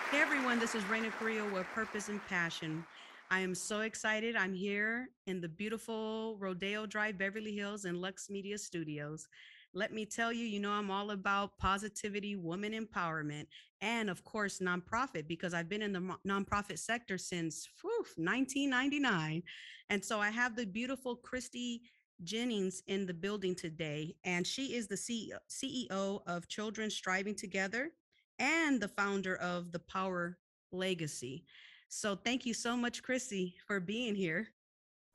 Hey everyone, this is Raina Carrillo with Purpose and Passion. I am so excited. I'm here in the beautiful Rodeo Drive, Beverly Hills, and Lux Media Studios. Let me tell you, I'm all about positivity, woman empowerment, and of course, nonprofit, because I've been in the nonprofit sector since 1999. And so I have the beautiful Christi Jennings in the building today, and she is the CEO of Children Striving Together and the founder of the Power Legacy. So thank you so much, Chrissy, for being here.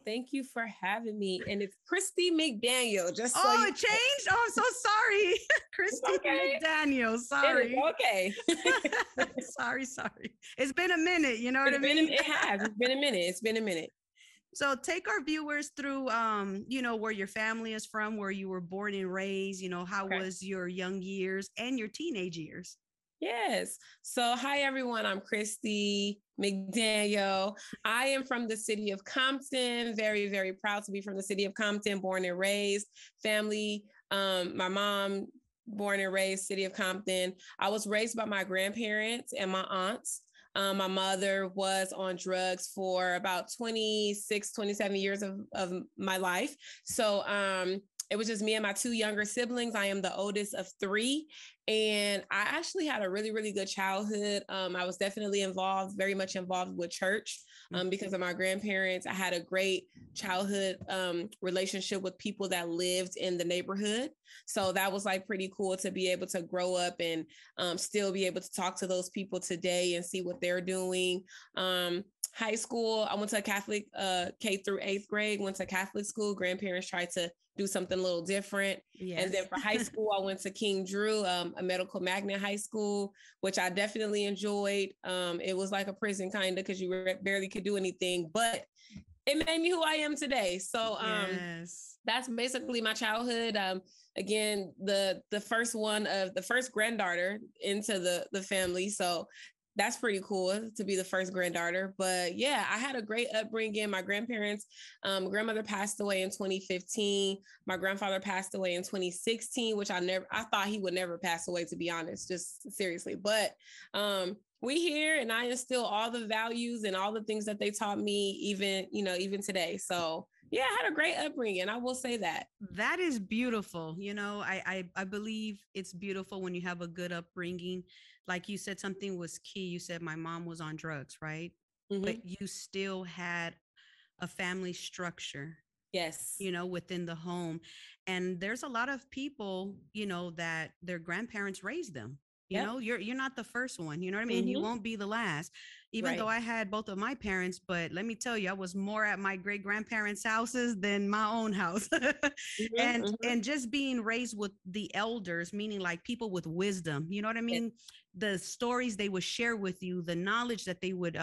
Thank you for having me. And it's Christi McDaniel, just so Oh, you it know. changed? Oh, I'm so sorry. It's Christy okay. McDaniel. It is Sorry. okay. Sorry. It's been a minute. You know what I It mean? has. It's been a minute. It's been a minute. So take our viewers through, where your family is from, where you were born and raised, how Okay. was your young years and your teenage years? Yes. So, hi, everyone. I'm Christi McDaniel. I am from the city of Compton. Very, very proud to be from the city of Compton, born and raised. Family, my mom, born and raised, city of Compton. I was raised by my grandparents and my aunts. My mother was on drugs for about 26, 27 years of my life. So, it was just me and my two younger siblings. I am the oldest of three. And I actually had a really, really good childhood. I was definitely involved, very much involved with church because of my grandparents. I had a great childhood relationship with people that lived in the neighborhood. So that was like pretty cool to be able to grow up and still be able to talk to those people today and see what they're doing. High school, I went to a Catholic K through eighth grade, went to Catholic school. Grandparents tried to do something a little different. Yes. And then for high school, I went to King Drew, a medical magnet high school, which I definitely enjoyed. It was like a prison kind of because you barely could do anything, but it made me who I am today. So Yes. that's basically my childhood. Again, the first granddaughter into the family. So that's pretty cool to be the first granddaughter. But yeah, I had a great upbringing. My grandmother passed away in 2015. My grandfather passed away in 2016, which I thought he would never pass away, to be honest, just seriously. But we here, and I instill all the values and all the things that they taught me, even today. So yeah, I had a great upbringing. I will say that. That is beautiful. I believe it's beautiful when you have a good upbringing. Like you said, something was key. You said my mom was on drugs, right? But Mm-hmm. you still had a family structure, Yes. within the home. And there's a lot of people, that their grandparents raised them. Yep. You're not the first one, you know what I mean? You Mm-hmm. won't be the last. Even though Right. I had both of my parents, but let me tell you, I was more at my great grandparents' houses than my own house. Mm-hmm. and Mm-hmm. and just being raised with the elders, meaning like people with wisdom, you know what I Yes. mean? The stories they would share with you, the knowledge that they would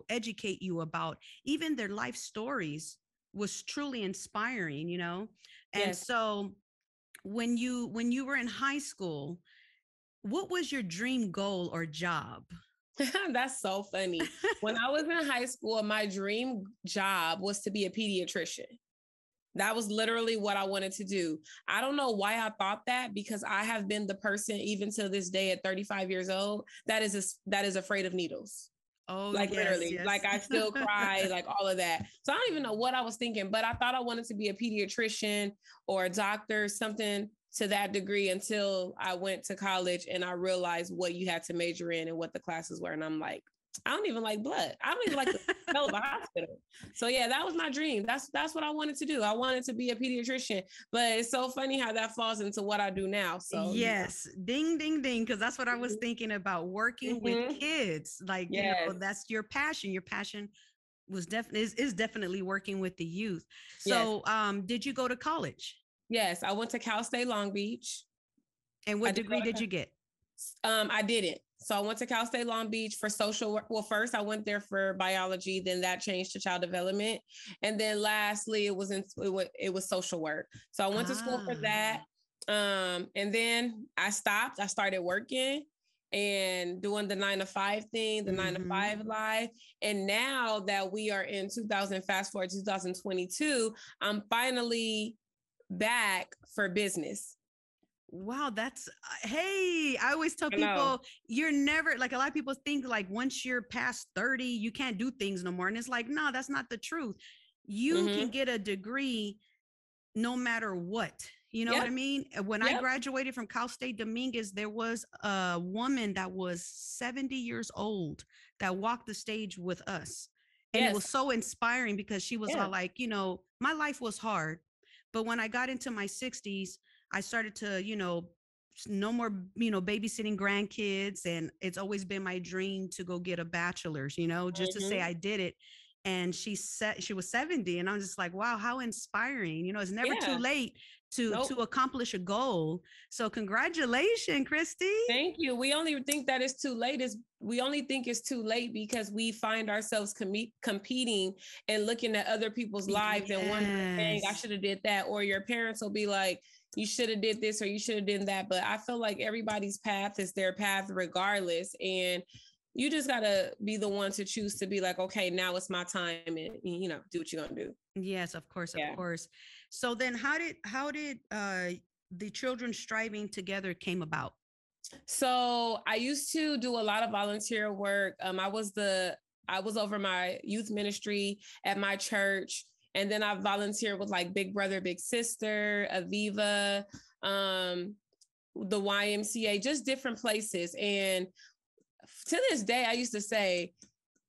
educate you about, even their life stories was truly inspiring. And Yes. so when you were in high school, what was your dream goal or job? That's so funny. When I was in high school, my dream job was to be a pediatrician. That was literally what I wanted to do. I don't know why I thought that, because I have been the person, even to this day at 35 years old, that is afraid of needles. Oh, Like yes, literally, yes. like I still cry, like all of that. So I don't even know what I was thinking, but I thought I wanted to be a pediatrician or a doctor, something to that degree, until I went to college and I realized what you had to major in and what the classes were. And I'm like, I don't even like blood. I don't even like the smell of a hospital. So yeah, that was my dream. That's what I wanted to do. I wanted to be a pediatrician, but it's so funny how that falls into what I do now. So yeah. Yes, ding, ding, ding. Because that's what I was thinking about, working with Mm-hmm. kids. Like, Yes. that's your passion. Your passion was definitely is definitely working with the youth. Yes. So, did you go to college? Yes. I went to Cal State Long Beach. And I what did go degree did to you get? I didn't. So I went to Cal State Long Beach for social work. Well, first I went there for biology, then that changed to child development, and then lastly it was social work. So I went to school for Ah, that, and then I stopped. I started working and doing the 9 to 5 thing, the 9 to 5 life. And now that we are in 2000, fast forward 2022, I'm finally back for business. Wow, that's hey, I always tell I know. people you're never like a lot of people think like once you're past 30, you can't do things no more. And it's like, no, that's not the truth. You can Mm-hmm. get a degree no matter what. You know what I Yep. mean? When I Yep. graduated from Cal State Dominguez, there was a woman that was 70 years old that walked the stage with us. And it was Yes. so inspiring because she was all Yeah. like, my life was hard. But when I got into my 60s, I started to, no more, babysitting grandkids. And it's always been my dream to go get a bachelor's, just to say Mm-hmm. I did it. And she said she was 70. And I'm just like, wow, how inspiring. It's never too Yeah. late to Nope. accomplish a goal. So congratulations, Christy. Thank you. We only think that it's too late. Is we only think it's too late because we find ourselves competing and looking at other people's lives and wondering, dang, I Yes. should have did that. Or your parents will be like, you should have did this or you should have done that. But I feel like everybody's path is their path regardless. And you just gotta be the one to choose to be like, okay, now it's my time, and do what you're gonna do. Yes, of course, of Yeah. course. So then how did the children striving together came about? So I used to do a lot of volunteer work. I was over my youth ministry at my church, and then I volunteered with like Big Brother, Big Sister, Aviva, um, the YMCA, just different places. And to this day, I used to say,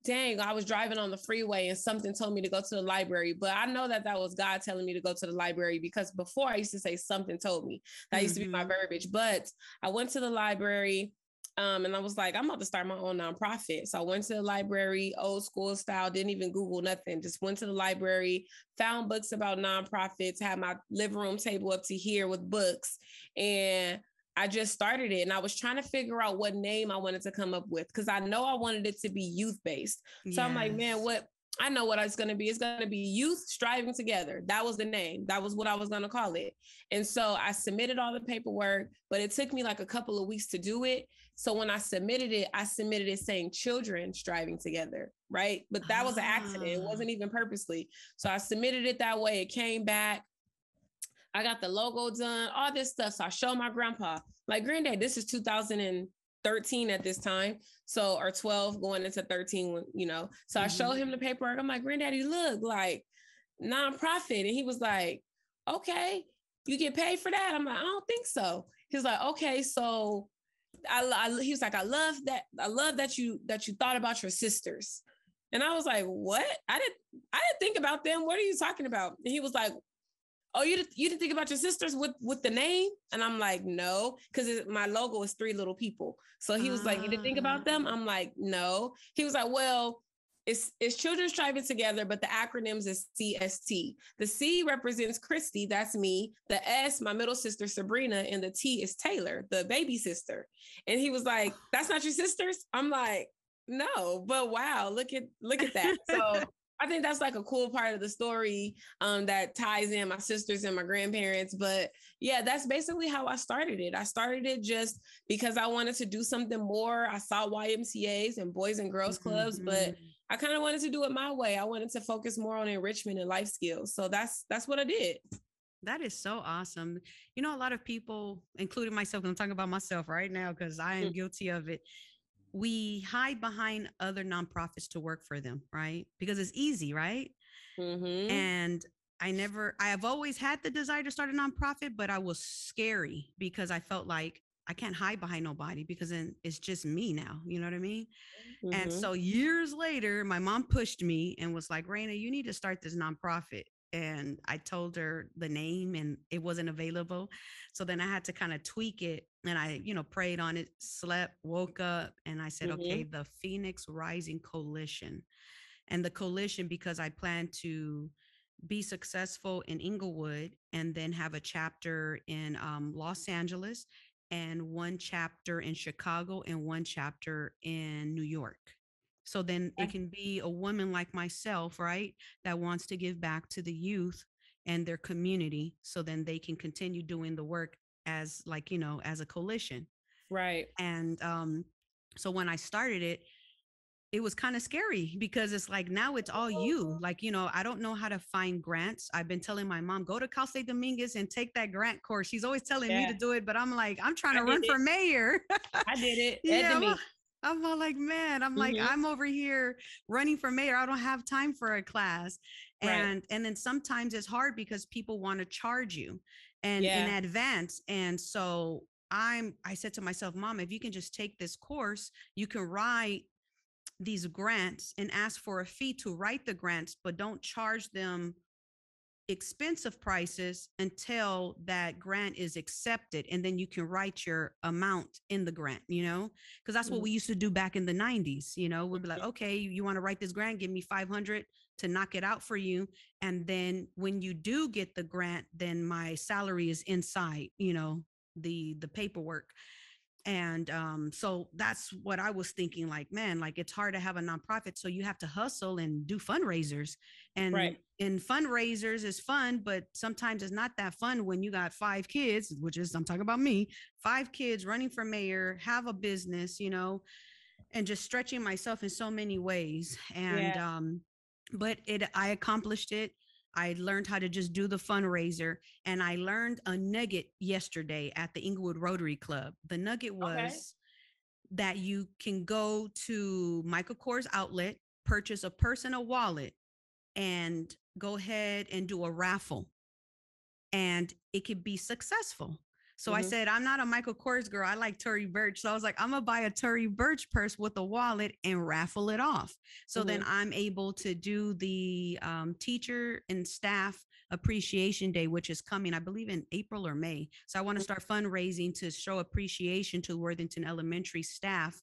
dang, I was driving on the freeway and something told me to go to the library. But I know that that was God telling me to go to the library because before I used to say something told me. That used to be my Mm-hmm. verbiage. But I went to the library and I was like, I'm about to start my own nonprofit. So I went to the library, old school style, didn't even Google nothing, just went to the library, found books about nonprofits, had my living room table up to here with books. And I just started it and I was trying to figure out what name I wanted to come up with because I know I wanted it to be youth based. So I'm like, man, Yes. what I know what it's going to be. It's going to be youth striving together. That was the name. That was what I was going to call it. And so I submitted all the paperwork, but it took me like a couple of weeks to do it. So when I submitted it saying children striving together, right? But that was an accident. It Ah. wasn't even purposely. So I submitted it that way. It came back. I got the logo done, all this stuff. So I showed my grandpa, like, granddad, this is 2013 at this time. So, or 12 going into 13, So I showed Mm-hmm. him the paperwork. I'm like, granddaddy, look, like nonprofit. And he was like, okay, you get paid for that? I'm like, I don't think so. He was like, okay, so he was like, I love that. I love that you thought about your sisters. And I was like, what? I didn't think about them. What are you talking about? And he was like, oh, you didn't think about your sisters with the name? And I'm like, no, because my logo is three little people. So he was like, you didn't think about them? Ah. I'm like, no. He was like, well, it's children striving together, but the acronyms is CST. The C represents Christy, that's me. The S, my middle sister Sabrina, and the T is Taylor, the baby sister. And he was like, that's not your sisters? I'm like, no, but wow, look at that. So I think that's like a cool part of the story that ties in my sisters and my grandparents. But yeah, that's basically how I started it. I started it just because I wanted to do something more. I saw YMCAs and Boys and Girls Clubs, but Mm-hmm. I kind of wanted to do it my way. I wanted to focus more on enrichment and life skills. So that's what I did. That is so awesome. A lot of people, including myself, I'm talking about myself right now because I am guilty of it. We hide behind other nonprofits to work for them, right? Because it's easy, right? Mm-hmm. And I have always had the desire to start a nonprofit, but I was scary because I felt like I can't hide behind nobody because then it's just me now. You know what I mean? And Mm-hmm. so years later, my mom pushed me and was like, Raina, you need to start this nonprofit. And I told her the name and it wasn't available. So then I had to kind of tweak it and I, prayed on it, slept, woke up, and I said, okay, Mm-hmm. the Phoenix Rising Coalition. And the coalition, because I plan to be successful in Inglewood and then have a chapter in Los Angeles and one chapter in Chicago and one chapter in New York. So then it can be a woman like myself, right, that wants to give back to the youth and their community so then they can continue doing the work as like, as a coalition. Right. And so when I started it, it was kind of scary because it's like now it's all you. Like, I don't know how to find grants. I've been telling my mom, go to Cal State Dominguez and take that grant course. She's always telling me Yeah, to do it, but I'm like, I'm trying I to did run for it. mayor. I did it at Yeah, the meet. I'm all like, man, I'm like, Mm-hmm. I'm over here running for mayor. I don't have time for a class. Right. And then sometimes it's hard because people want to charge you and in Yeah. advance. And so I said to myself, Mom, if you can just take this course, you can write these grants and ask for a fee to write the grants, but don't charge them expensive prices until that grant is accepted, and then you can write your amount in the grant, because that's what Mm-hmm. we used to do back in the 90s. We'd be like, okay, you want to write this grant, give me 500 to knock it out for you, and then when you do get the grant, then my salary is inside, the paperwork. And so that's what I was thinking, like, man, like it's hard to have a nonprofit, so you have to hustle and do fundraisers. And Right. in fundraisers is fun, but sometimes it's not that fun when you got 5 kids, which is, I'm talking about me, 5 kids running for mayor, have a business, and just stretching myself in so many ways. And Yeah. but I accomplished it. I learned how to just do the fundraiser, and I learned a nugget yesterday at the Inglewood Rotary Club. The nugget Okay. was that you can go to Michael Kors outlet, purchase a personal wallet, and go ahead and do a raffle, and it could be successful. So I Mm-hmm. said, I'm not a Michael Kors girl. I like Tory Burch. So I was like, I'm going to buy a Tory Burch purse with a wallet and raffle it off. So then Mm-hmm. I'm able to do the teacher and staff appreciation day, which is coming, I believe, in April or May. So I want to start fundraising to show appreciation to Worthington Elementary staff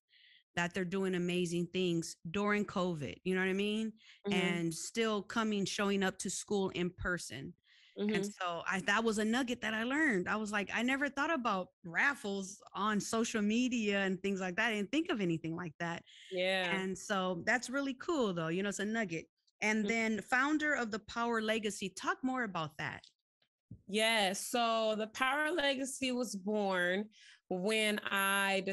that they're doing amazing things during COVID. You know what I mean? Mm-hmm. And still showing up to school in person. And Mm-hmm. so that was a nugget that I learned. I was like, I never thought about raffles on social media and things like that. I didn't think of anything like that. Yeah. And so that's really cool though. It's a nugget. And then founder of the Power Legacy, talk more about that. Yes. So the Power Legacy was born when not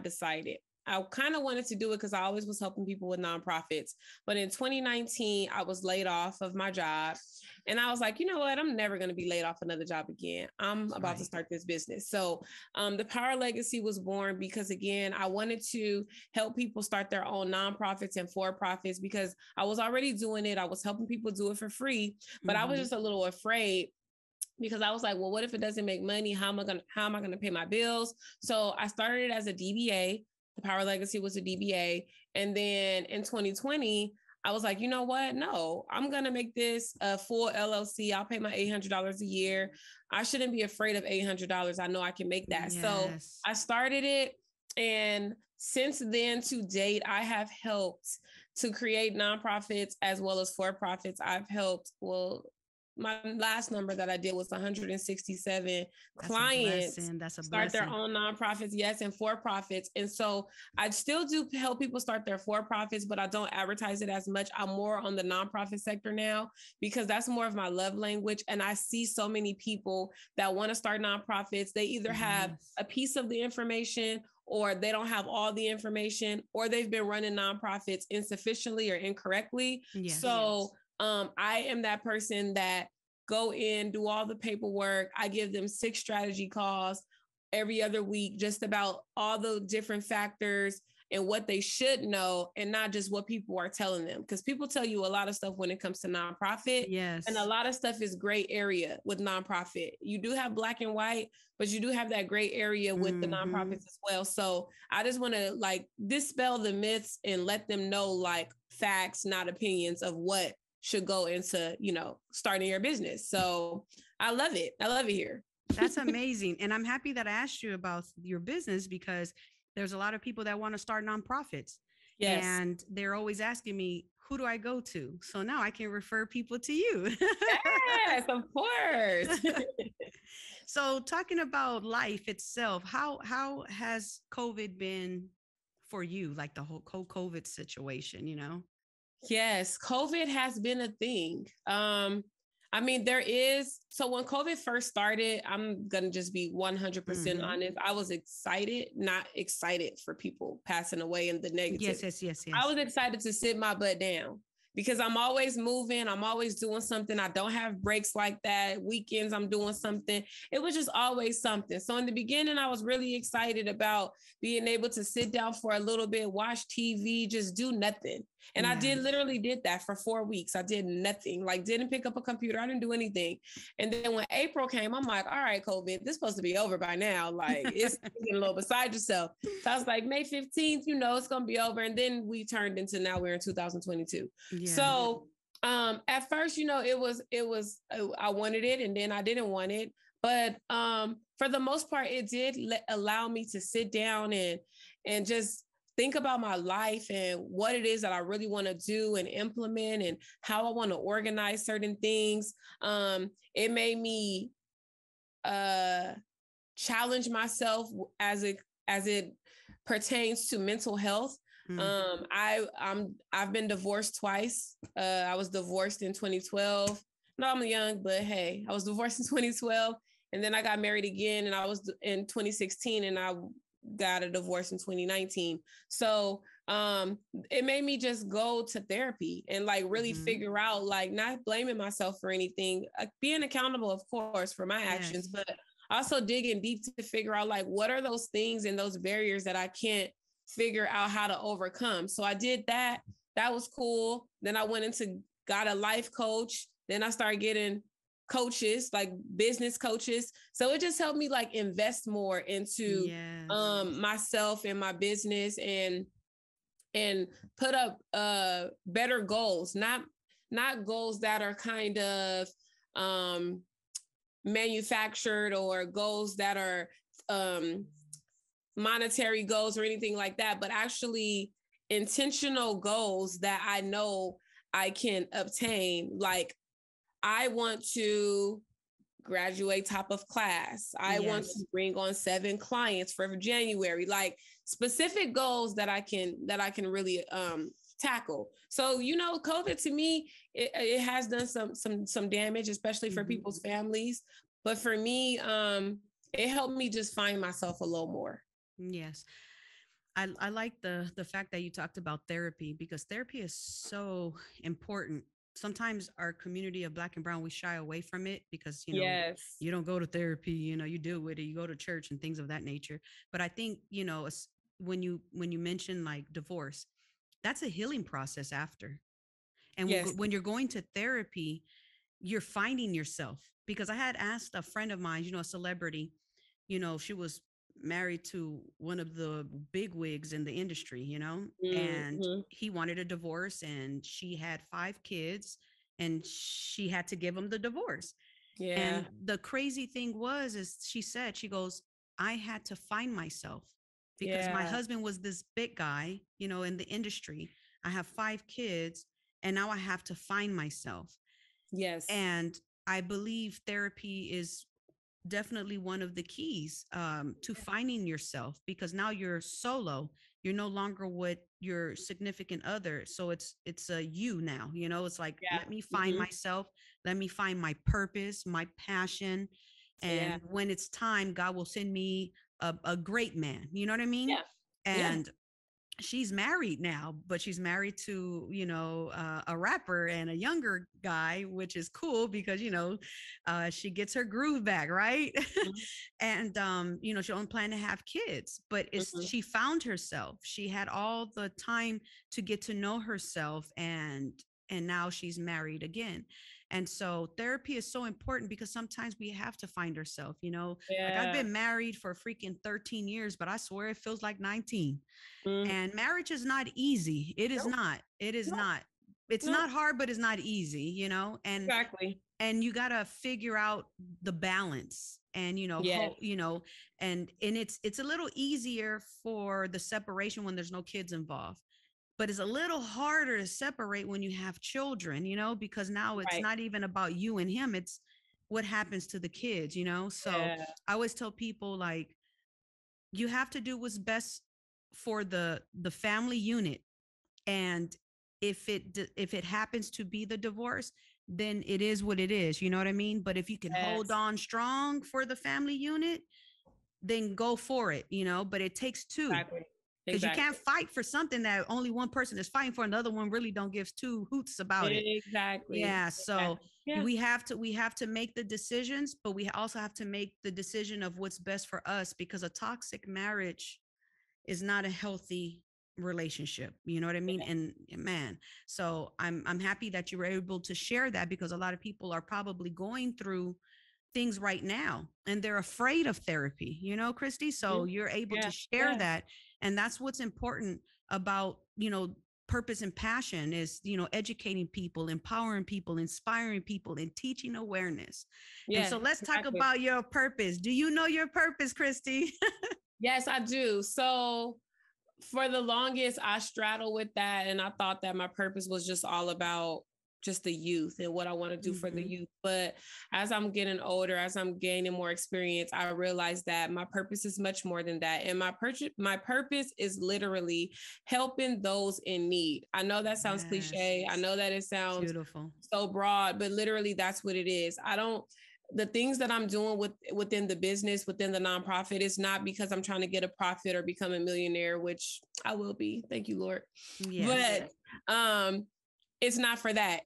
decided. I kind of wanted to do it because I always was helping people with nonprofits. But in 2019, I was laid off of my job. And I was like, you know what? I'm never going to be laid off another job again. I'm about to start this business. So the Power Legacy was born because, again, I wanted to help people start their own nonprofits and for-profits because I was already doing it. I was helping people do it for free, but I was just a little afraid because I was like, well, what if it doesn't make money? How am I gonna pay my bills? So I started it as a DBA. The Power Legacy was a DBA. And then in 2020, I was like, you know what? No, I'm gonna make this a full LLC. I'll pay my $800 a year. I shouldn't be afraid of $800. I know I can make that. So Yes. I started it. And since then to date, I have helped to create nonprofits as well as for-profits. I've helped, my last number that I did was 167 That's a clients blessing. That's a start their blessing. own nonprofits, yes, and for-profits. And so I still do help people start their for-profits, but I don't advertise it as much. I'm more on the nonprofit sector now because that's more of my love language. And I see so many people that want to start nonprofits. They either have a piece of the information or they don't have all the information, or they've been running nonprofits insufficiently or incorrectly. Yes. So I am that person that go in, do all the paperwork. I give them 6 strategy calls every other week, just about all the different factors and what they should know, and not just what people are telling them. Because people tell you a lot of stuff when it comes to nonprofit. Yes. And a lot of stuff is gray area with nonprofit. You do have black and white, but you do have that gray area with the nonprofits as well. So I just want to dispel the myths and let them know facts, not opinions of what should go into, starting your business. So I love it. I love it here. That's amazing. And I'm happy that I asked you about your business because there's a lot of people that want to start nonprofits. Yes. And they're always asking me, who do I go to? So now I can refer people to you. Yes, of course. So talking about life itself, how has COVID been for you? Like the whole COVID situation, Yes, COVID has been a thing. I mean, there is. So when COVID first started, I'm going to just be 100% Mm-hmm. honest. I was excited, not excited for people passing away in the negative. Yes, yes, yes, I yes. was excited to sit my butt down because I'm always moving. I'm always doing something. I don't have breaks like that. Weekends, I'm doing something. It was just always something. So in the beginning, I was really excited about being able to sit down for a little bit, watch TV, just do nothing. And I Yes. literally did that for 4 weeks. I did nothing, like didn't pick up a computer. I didn't do anything. And then when April came, I'm like, all right, COVID, this is supposed to be over by now. Like it's getting a little beside yourself. So I was like, May 15th, it's going to be over. And then we turned into now we're in 2022. Yes. So at first, I wanted it and then I didn't want it. But for the most part, it did allow me to sit down and just think about my life and what it is that I really want to do and implement and how I want to organize certain things. It made me challenge myself as it pertains to mental health. I've been divorced twice. I was divorced in 2012. No, I'm young, but hey, I was divorced in 2012, and then I got married again, and I was in 2016, and I got a divorce in 2019. So it made me just go to therapy and like really figure out, like, not blaming myself for anything, being accountable, of course, for my actions, Yes. but also digging deep to figure out, like, what are those things and those barriers that I can't figure out how to overcome. So I did that. That was cool. Then I went into got a life coach. Then I started getting coaches, like business coaches. So it just helped me like invest more into Yes. myself and my business and put up better goals, not goals that are kind of manufactured or goals that are monetary goals or anything like that, but actually intentional goals that I know I can obtain. Like, I want to graduate top of class. I want to Yes. bring on 7 clients for January. Like, specific goals that I can really tackle. So, COVID to me, it has done some damage, especially for Mm-hmm. people's families. But for me, it helped me just find myself a little more. Yes. I like the fact that you talked about therapy, because therapy is so important. Sometimes our community of Black and Brown, we shy away from it because, Yes. you don't go to therapy, you deal with it, you go to church and things of that nature. But I think, when you mention like divorce, that's a healing process after. And Yes. when you're going to therapy, you're finding yourself. Because I had asked a friend of mine, a celebrity, she was married to one of the big wigs in the industry, and Mm-hmm. he wanted a divorce, and she had 5 kids, and she had to give him the divorce. Yeah. And the crazy thing is she goes, I had to find myself because my Yeah. husband was this big guy, in the industry. I have 5 kids, and now I have to find myself. Yes. And I believe therapy is definitely one of the keys to finding yourself, because now you're solo. You're no longer with your significant other, so it's a you now. It's like, Yeah. let me find Mm-hmm. myself, let me find my purpose, my passion, Yeah. and when it's time, God will send me a great man. You know what I mean? Yeah. Yeah. And she's married now, but she's married to, a rapper and a younger guy, which is cool because, she gets her groove back, right? Mm-hmm. And she don't plan to have kids, but Mm-hmm. she found herself. She had all the time to get to know herself, and now she's married again. And so therapy is so important because sometimes we have to find ourselves, like I've Yeah. been married for freaking 13 years, but I swear it feels like 19. Mm. And marriage is not easy. It is Nope. not. It is Nope. not. It's Nope. not hard, but it's not easy, Exactly. and you got to figure out the balance, and Yes. and it's a little easier for the separation when there's no kids involved, but it's a little harder to separate when you have children, because now it's Right. not even about you and him, it's what happens to the kids, so Yeah. I always tell people, like, you have to do what's best for the family unit. And if it happens to be the divorce, then it is what it is. You know what I mean? But if you can hold Yes, on strong for the family unit, then go for it, but it takes two, exactly. because you can't Exactly. fight for something that only one person is fighting for and the other one really don't give two hoots about it. Exactly. Yeah, so Exactly. Yeah. we have to make the decisions, but we also have to make the decision of what's best for us, because a toxic marriage is not a healthy relationship. You know what I mean? And man, so I'm happy that you were able to share that, because a lot of people are probably going through things right now and they're afraid of therapy, Christy. So Mhm. you're able to Yeah. share Yeah. that. And that's what's important about, purpose and passion is, educating people, empowering people, inspiring people, and teaching awareness. And Yeah. so let's talk Exactly. about your purpose. Do you know your purpose, Christy? Yes, I do. So for the longest, I straddled with that, and I thought that my purpose was just all about just the youth and what I want to do for the Mm-hmm. youth. But as I'm getting older, as I'm gaining more experience, I realized that my purpose is much more than that. And my purpose is literally helping those in need. I know that sounds Yes. cliche. I know that it sounds Beautiful. so broad, but literally that's what it is. I don't the things that I'm doing within the business, within the nonprofit, is not because I'm trying to get a profit or become a millionaire, which I will be. Thank you, Lord. Yes. But it's not for that.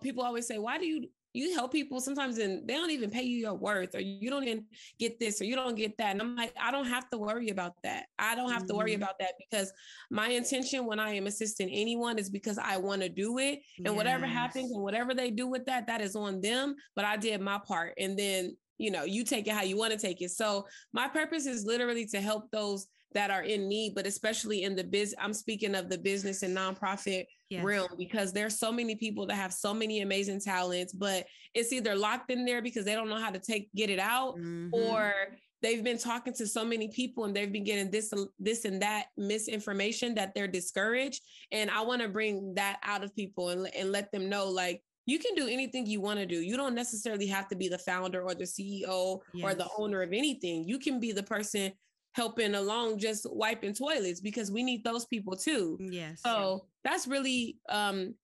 People always say, why do you help people sometimes and they don't even pay you your worth, or you don't even get this or you don't get that. And I'm like, I don't have to worry about that. I don't have to worry Mm-hmm. about that, because my intention when I am assisting anyone is because I want to do it. And whatever happens Yes. and whatever they do with that, that is on them. But I did my part. And then, you take it how you want to take it. So my purpose is literally to help those that are in need, but especially in I'm speaking of the business and nonprofit Yes. realm, because there's so many people that have so many amazing talents, but it's either locked in there because they don't know how to get it out, Mm-hmm. or they've been talking to so many people and they've been getting this and that misinformation that they're discouraged. And I want to bring that out of people and let them know, like, you can do anything you want to do. You don't necessarily have to be the founder or the CEO or the Yes. owner of anything. You can be the person helping along just wiping toilets, because we need those people too. Yes. So that's really in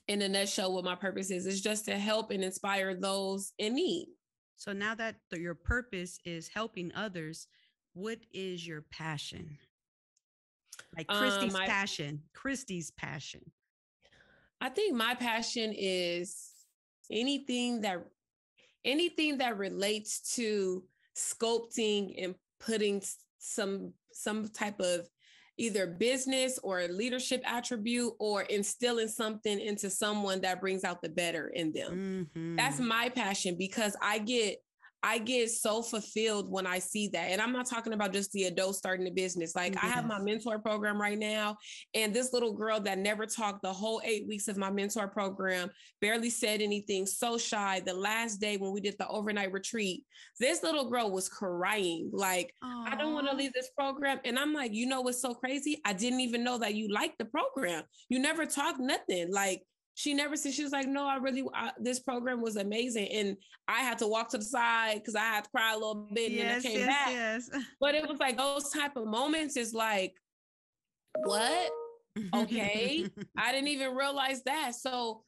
a nutshell what my purpose is just to help and inspire those in need. So now that your purpose is helping others, what is your passion? Like Christy's My passion, Christy's passion. I think my passion is anything that anything that relates to sculpting and putting some type of either business or leadership attribute, or instilling something into someone that brings out the better in them. That's Mm-hmm. my passion, because I get so fulfilled when I see that. And I'm not talking about just the adult starting a business. Like, I have my Yes. mentor program right now. And this little girl that never talked the whole 8 weeks of my mentor program, barely said anything, so shy. The last day when we did the overnight retreat, this little girl was crying. Like, I don't want to Oh, leave this program. And I'm like, what's so crazy? I didn't even know that you liked the program. You never talked nothing. Like, she never said, she was like, no, this program was amazing. And I had to walk to the side because I had to cry a little bit, and then I yes, came yes, back. yes. But it was like those type of moments is like, what? Okay. I didn't even realize that. So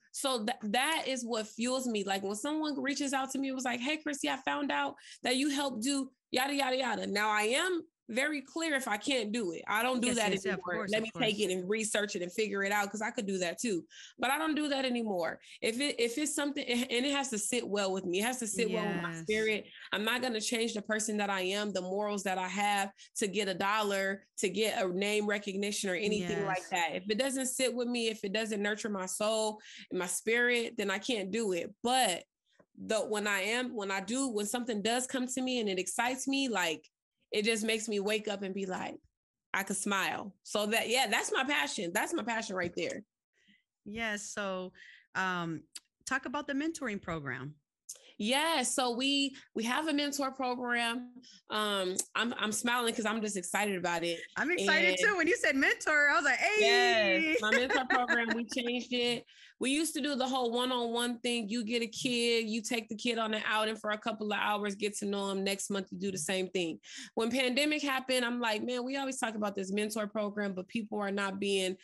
that is what fuels me. Like, when someone reaches out to me, it was like, hey, Christy, I found out that you helped do yada, yada, yada. Now, I am very clear if I can't do it. I don't do Yes, that yes, yeah, of anymore. course, Let of me take course. it and research it and figure it out, because I could do that too. But I don't do that anymore. If it's something, and it has to sit well with me, it has to sit well with my Yes. spirit. I'm not going to change the person that I am, the morals that I have, to get a dollar, to get a name recognition or anything like Yes. that. If it doesn't sit with me, if it doesn't nurture my soul and my spirit, then I can't do it. But when something does come to me and it excites me, like, it just makes me wake up and be like, I could smile. So that's my passion. That's my passion right there. Yes. So, um, talk about the mentoring program. Yeah, so we have a mentor program. I'm smiling because I'm just excited about it. I'm excited And too. When you said mentor, I was like, yes, hey. my mentor program, we changed it. We used to do the whole one-on-one thing. You get a kid, you take the kid on an outing for a couple of hours, get to know them. Next month, you do the same thing. When pandemic happened, I'm like, man, we always talk about this mentor program, but people are not being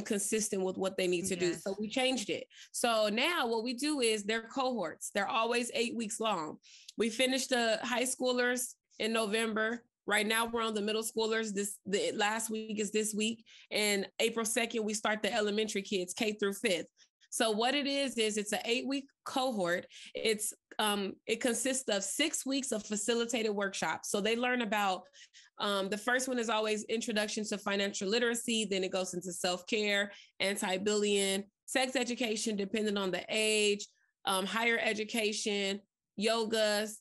consistent with what they need to do. So Yes. we changed it. So now what we do is they're cohorts. They're always 8 weeks long. We finished the high schoolers in November. Right now, we're on the middle schoolers. The last week is this week, and April 2nd we start the elementary kids, K through 5th. So what it is it's an 8-week cohort. It consists of 6 weeks of facilitated workshops. So they learn about the first one is always introduction to financial literacy. Then it goes into self-care, anti-bullying, sex education, depending on the age, higher education, yogas,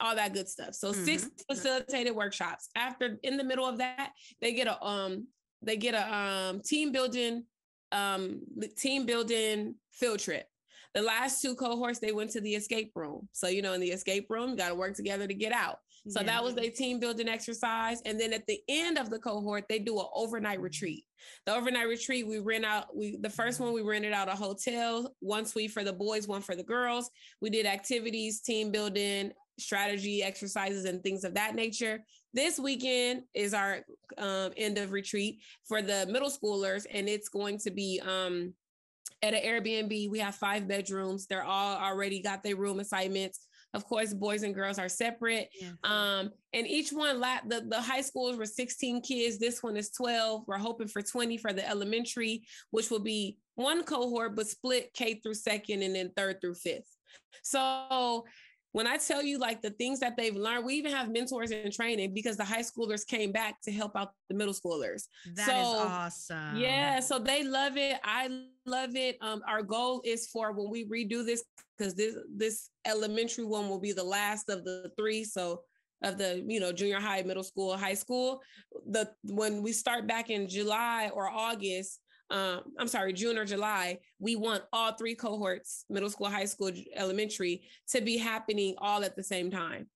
all that good stuff. So 6 facilitated workshops. After, in the middle of that, they get a team building field trip. The last 2 cohorts, they went to the escape room. So, in the escape room, you got to work together to get out. So that was their team building exercise. And then at the end of the cohort, they do an overnight retreat. The overnight retreat, the first one, we rented out a hotel, 1 suite for the boys, 1 for the girls. We did activities, team building, strategy exercises, and things of that nature. This weekend is our end of retreat for the middle schoolers, and it's going to be at an Airbnb. We have 5 bedrooms. They're all already got their room assignments. Of course, boys and girls are separate. Yes. And each one, the high schools were 16 kids. This one is 12. We're hoping for 20 for the elementary, which will be 1 cohort, but split K through 2nd and then 3rd through 5th. So when I tell you like the things that they've learned, we even have mentors in training because the high schoolers came back to help out the middle schoolers. That is awesome. Yeah, so they love it. I love it. Our goal is for when we redo this, because this elementary one will be the last of the 3. So of the, junior high, middle school, high school, when we start back in July or August, June or July, we want all 3 cohorts, middle school, high school, elementary, to be happening all at the same time.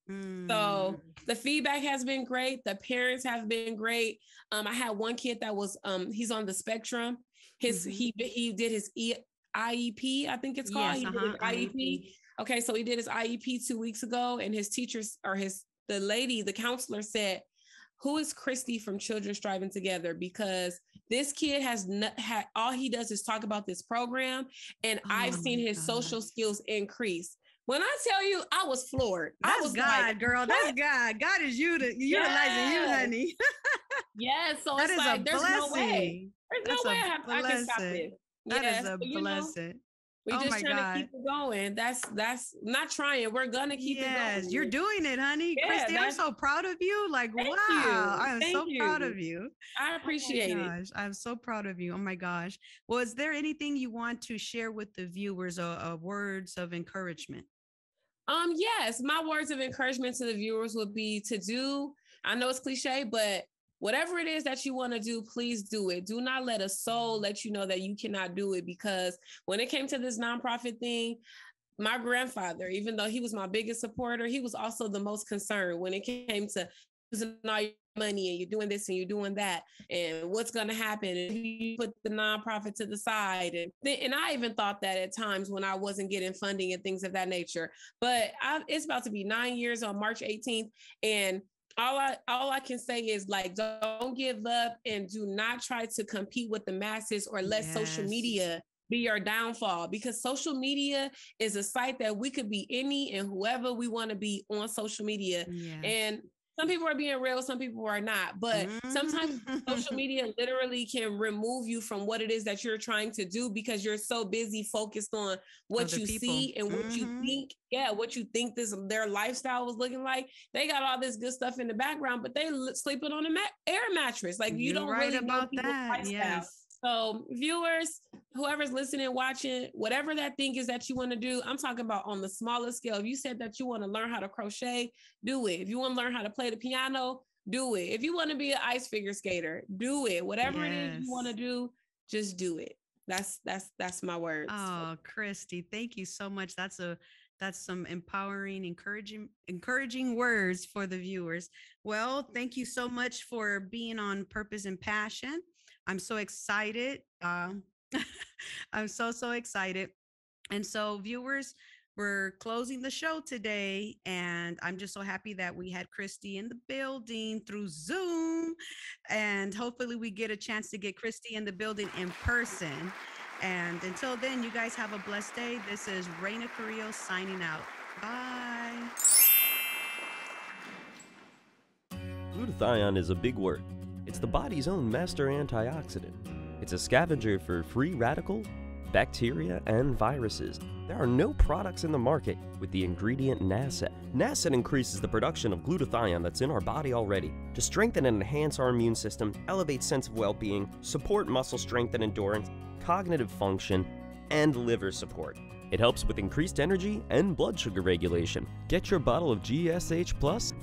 So the feedback has been great. The parents have been great. I had 1 kid that was, he's on the spectrum. He did his IEP, I think it's called. Yes, he did his IEP. Okay, so he did his IEP 2 weeks ago, and his teachers, or the counselor said, who is Christi from Children Striving Together? Because this kid has all he does is talk about this program, and I've seen his social skills increase. When I tell you, I was floored. That's I was God, like, girl. What? That's God. God is utilizing you, honey. Yeah, so that it's like, there's no way. There's no way I can stop this. That is a blessing. We just trying to keep it going. That's not trying. We're gonna keep it going. Yes, you're doing it, honey. Christi, I'm so proud of you. Like, wow. I am so proud of you. I appreciate it. I'm so proud of you. Oh my gosh. Well, is there anything you want to share with the viewers, words of encouragement? Yes, my words of encouragement to the viewers would be to do, I know it's cliche, but whatever it is that you want to do, please do it. Do not let a soul let you know that you cannot do it, because when it came to this nonprofit thing, my grandfather, even though he was my biggest supporter, he was also the most concerned when it came to using all your money and you're doing this and you're doing that and what's going to happen if you put the nonprofit to the side. And I even thought that at times when I wasn't getting funding and things of that nature. But it's about to be 9 years on March 18th, and all I can say is, like, don't give up and do not try to compete with the masses or let social media be your downfall, because social media is a site that we could be any and whoever we want to be on social media. Yes. And some people are being real, some people are not. But sometimes social media literally can remove you from what it is that you're trying to do, because you're so busy focused on what you see and what you think. Yeah, what you think their lifestyle was looking like. They got all this good stuff in the background, but they sleeping on an air mattress. Like, you don't really know people's lifestyle. Yes. So viewers, whoever's listening, watching, whatever that thing is that you want to do, I'm talking about on the smallest scale. If you said that you want to learn how to crochet, do it. If you want to learn how to play the piano, do it. If you want to be an ice figure skater, do it. Whatever it is you want to do, just do it. That's my words. Oh, Christi, thank you so much. That's a That's some empowering, encouraging words for the viewers. Well, thank you so much for being on Purpose and Passion. I'm so excited. I'm so excited. And so, viewers, we're closing the show today, and I'm just so happy that we had Christi in the building through Zoom. And hopefully, we get a chance to get Christi in the building in person. And until then, you guys have a blessed day. This is Raina Carrillo signing out. Bye. Glutathione is a big word. It's the body's own master antioxidant. It's a scavenger for free radical, bacteria, and viruses. There are no products in the market with the ingredient NASET. NASET increases the production of glutathione that's in our body already to strengthen and enhance our immune system, elevate sense of well-being, support muscle strength and endurance, cognitive function, and liver support. It helps with increased energy and blood sugar regulation. Get your bottle of GSH Plus from